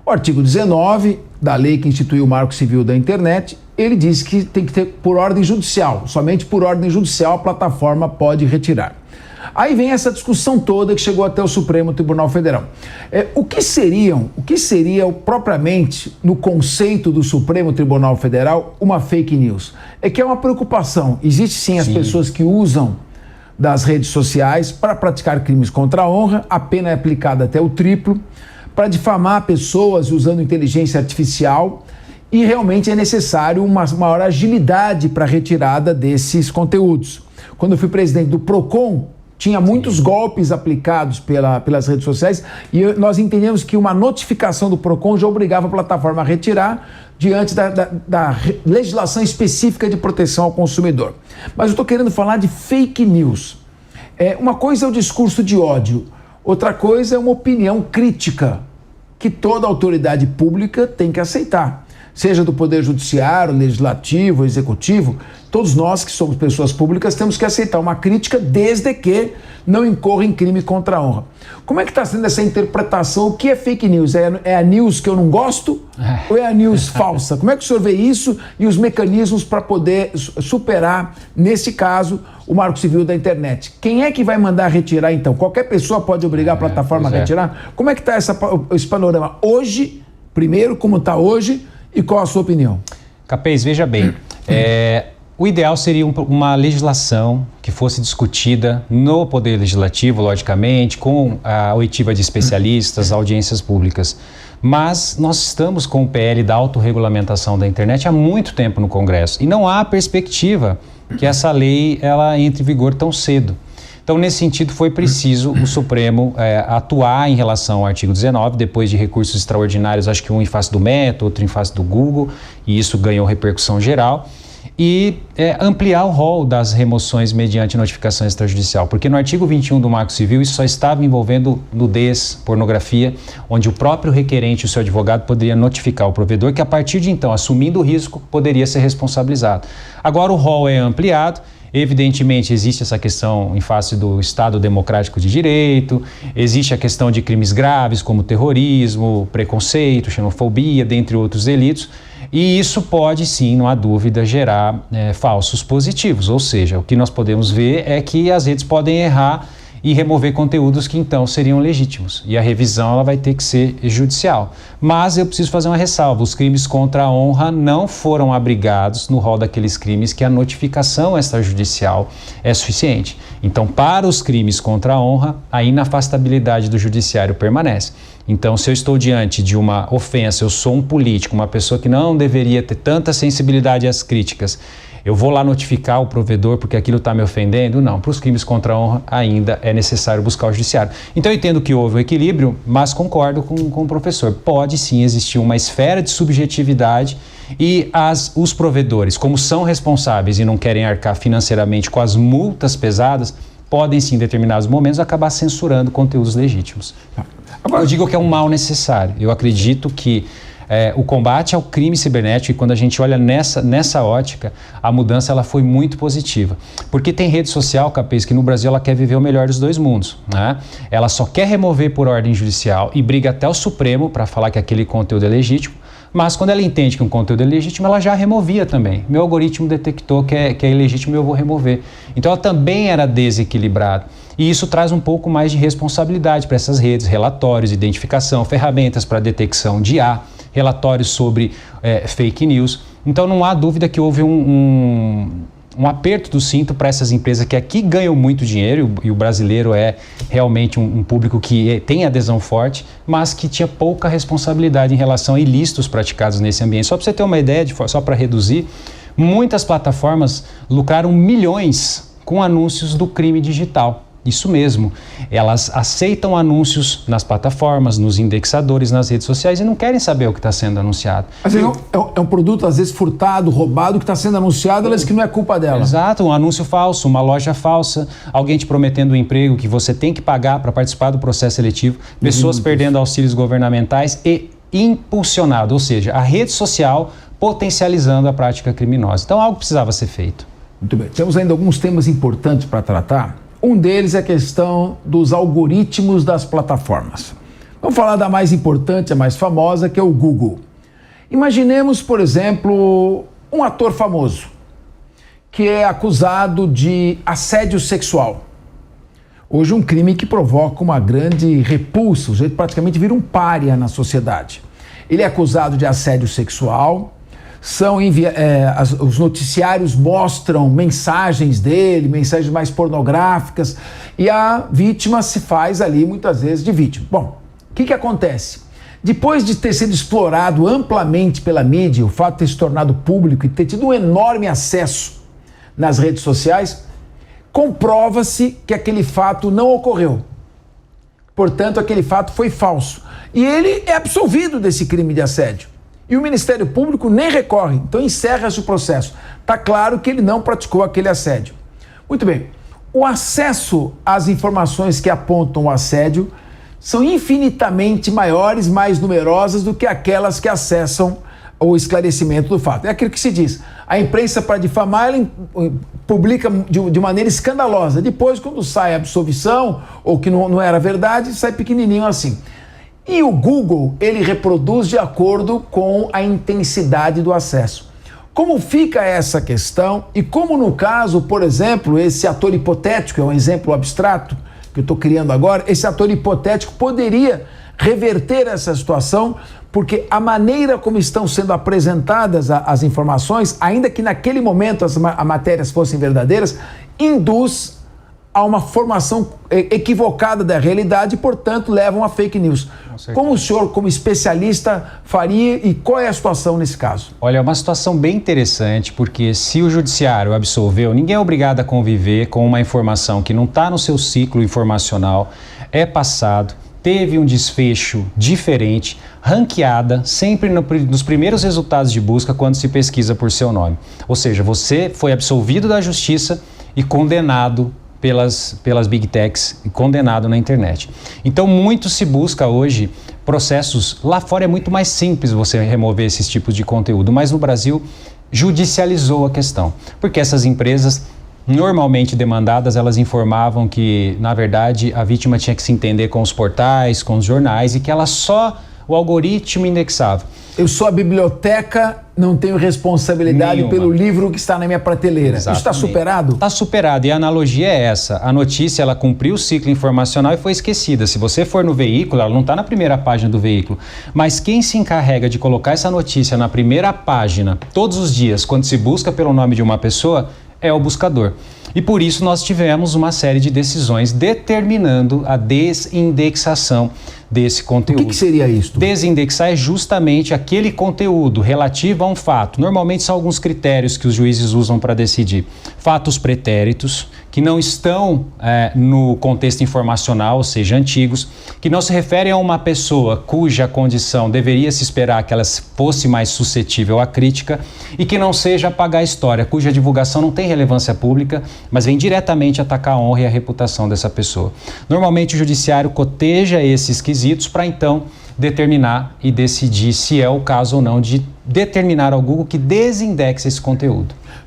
O artigo 19 da lei que instituiu o Marco Civil da Internet, ele diz que tem que ter por ordem judicial, somente por ordem judicial a plataforma pode retirar. Aí vem essa discussão toda que chegou até o Supremo Tribunal Federal. O que seria propriamente, no conceito do Supremo Tribunal Federal, uma fake news? É que é uma preocupação. Existe sim as pessoas que usam das redes sociais para praticar crimes contra a honra, a pena é aplicada até o triplo, para difamar pessoas usando inteligência artificial, e realmente é necessário uma maior agilidade para a retirada desses conteúdos. Quando eu fui presidente do PROCON, tinha muitos golpes aplicados pelas redes sociais e nós entendemos que uma notificação do PROCON já obrigava a plataforma a retirar diante da legislação específica de proteção ao consumidor. Mas eu estou querendo falar de fake news. Uma coisa é o discurso de ódio, outra coisa é uma opinião crítica que toda autoridade pública tem que aceitar. Seja do Poder Judiciário, Legislativo, Executivo, todos nós que somos pessoas públicas temos que aceitar uma crítica desde que não incorra em crime contra a honra. Como é que está sendo essa interpretação? O que é fake news? É a news que eu não gosto ou é a news falsa? Como é que o senhor vê isso e os mecanismos para poder superar, nesse caso, o Marco Civil da Internet? Quem é que vai mandar retirar, então? Qualquer pessoa pode obrigar a plataforma a retirar? Como é que está esse panorama hoje, primeiro, como está hoje, e qual a sua opinião? Capês, veja bem, o ideal seria uma legislação que fosse discutida no Poder Legislativo, logicamente, com a oitiva de especialistas, audiências públicas. Mas nós estamos com o PL da autorregulamentação da internet há muito tempo no Congresso e não há perspectiva que essa lei ela entre em vigor tão cedo. Então, nesse sentido, foi preciso o Supremo atuar em relação ao artigo 19, depois de recursos extraordinários, acho que um em face do Meta, outro em face do Google, e isso ganhou repercussão geral, e ampliar o rol das remoções mediante notificação extrajudicial, porque no artigo 21 do Marco Civil isso só estava envolvendo nudez, pornografia, onde o próprio requerente e o seu advogado poderia notificar o provedor que a partir de então, assumindo o risco, poderia ser responsabilizado. Agora o rol é ampliado. Evidentemente, existe essa questão em face do Estado Democrático de Direito, existe a questão de crimes graves como terrorismo, preconceito, xenofobia, dentre outros delitos, e isso pode sim, não há dúvida, gerar falsos positivos, ou seja, o que nós podemos ver é que as redes podem errar e remover conteúdos que então seriam legítimos. E a revisão ela vai ter que ser judicial. Mas eu preciso fazer uma ressalva, os crimes contra a honra não foram abrigados no rol daqueles crimes que a notificação extrajudicial é suficiente. Então, para os crimes contra a honra, a inafastabilidade do judiciário permanece. Então, se eu estou diante de uma ofensa, eu sou um político, uma pessoa que não deveria ter tanta sensibilidade às críticas, eu vou lá notificar o provedor porque aquilo está me ofendendo? Não, para os crimes contra a honra ainda é necessário buscar o judiciário. Então eu entendo que houve um equilíbrio, mas concordo com o professor. Pode sim existir uma esfera de subjetividade e os provedores, como são responsáveis e não querem arcar financeiramente com as multas pesadas, podem sim em determinados momentos acabar censurando conteúdos legítimos. Agora, eu digo que é um mal necessário. Eu acredito que o combate ao crime cibernético, e quando a gente olha nessa ótica, a mudança ela foi muito positiva. Porque tem rede social, Capês, que no Brasil ela quer viver o melhor dos dois mundos, né? Ela só quer remover por ordem judicial e briga até o Supremo para falar que aquele conteúdo é legítimo, mas quando ela entende que um conteúdo é legítimo, ela já removia também. Meu algoritmo detectou que é ilegítimo e eu vou remover. Então ela também era desequilibrada. E isso traz um pouco mais de responsabilidade para essas redes, relatórios, identificação, ferramentas para detecção de relatórios sobre fake news. Então não há dúvida que houve um aperto do cinto para essas empresas que aqui ganham muito dinheiro, e o brasileiro é realmente um público que tem adesão forte, mas que tinha pouca responsabilidade em relação a ilícitos praticados nesse ambiente. Só para você ter uma ideia, só para reduzir, muitas plataformas lucraram milhões com anúncios do crime digital. Isso mesmo, elas aceitam anúncios nas plataformas, nos indexadores, nas redes sociais e não querem saber o que está sendo anunciado. Às vezes é um produto, às vezes, furtado, roubado, que está sendo anunciado, elas que não é culpa dela. Exato, um anúncio falso, uma loja falsa, alguém te prometendo um emprego que você tem que pagar para participar do processo seletivo, pessoas perdendo auxílios governamentais e impulsionado, ou seja, a rede social potencializando a prática criminosa. Então, algo precisava ser feito. Muito bem, temos ainda alguns temas importantes para tratar. Um deles é a questão dos algoritmos das plataformas. Vamos falar da mais importante, a mais famosa, que é o Google. Imaginemos, por exemplo, um ator famoso que é acusado de assédio sexual. Hoje um crime que provoca uma grande repulsa, o sujeito praticamente vira um pária na sociedade. Ele é acusado de assédio sexual, os noticiários mostram mensagens dele, mensagens mais pornográficas, e a vítima se faz ali muitas vezes de vítima. Bom, o que acontece? Depois de ter sido explorado amplamente pela mídia, o fato de ter se tornado público e ter tido um enorme acesso nas redes sociais, comprova-se que aquele fato não ocorreu. Portanto, aquele fato foi falso. E ele é absolvido desse crime de assédio. E o Ministério Público nem recorre, então encerra-se o processo. Está claro que ele não praticou aquele assédio. Muito bem, o acesso às informações que apontam o assédio são infinitamente maiores, mais numerosas do que aquelas que acessam o esclarecimento do fato. É aquilo que se diz. A imprensa, para difamar, ela publica de maneira escandalosa. Depois, quando sai a absolvição, ou que não era verdade, sai pequenininho assim. E o Google, ele reproduz de acordo com a intensidade do acesso. Como fica essa questão e como no caso, por exemplo, esse ator hipotético, é um exemplo abstrato que eu estou criando agora, esse ator hipotético poderia reverter essa situação, porque a maneira como estão sendo apresentadas as informações, ainda que naquele momento as matérias fossem verdadeiras, induz a uma formação equivocada da realidade e, portanto, levam a fake news. Como o senhor, como especialista, faria e qual é a situação nesse caso? Olha, é uma situação bem interessante, porque se o judiciário absolveu, ninguém é obrigado a conviver com uma informação que não está no seu ciclo informacional, é passado, teve um desfecho diferente, ranqueada, sempre nos primeiros resultados de busca quando se pesquisa por seu nome. Ou seja, você foi absolvido da justiça e condenado pelas Big Techs e condenado na internet. Então, muito se busca hoje processos. Lá fora é muito mais simples você remover esses tipos de conteúdo, mas no Brasil judicializou a questão, porque essas empresas normalmente demandadas, elas informavam que, na verdade, a vítima tinha que se entender com os portais, com os jornais e que o algoritmo indexava. Eu sou a biblioteca, não tenho responsabilidade pelo livro que está na minha prateleira. Exatamente. Isso está superado? Está superado, e a analogia é essa. A notícia, ela cumpriu o ciclo informacional e foi esquecida. Se você for no veículo, ela não está na primeira página do veículo. Mas quem se encarrega de colocar essa notícia na primeira página, todos os dias, quando se busca pelo nome de uma pessoa, é o buscador. E por isso nós tivemos uma série de decisões determinando a desindexação desse conteúdo. O que seria isso? Desindexar é justamente aquele conteúdo relativo a um fato. Normalmente são alguns critérios que os juízes usam para decidir. Fatos pretéritos, que não estão no contexto informacional, ou seja, antigos, que não se referem a uma pessoa cuja condição deveria se esperar que ela fosse mais suscetível à crítica e que não seja apagar a história, cuja divulgação não tem relevância pública, mas vem diretamente atacar a honra e a reputação dessa pessoa. Normalmente o judiciário coteja esses quesitos para então determinar e decidir se é o caso ou não de determinar ao Google que desindexe esse conteúdo.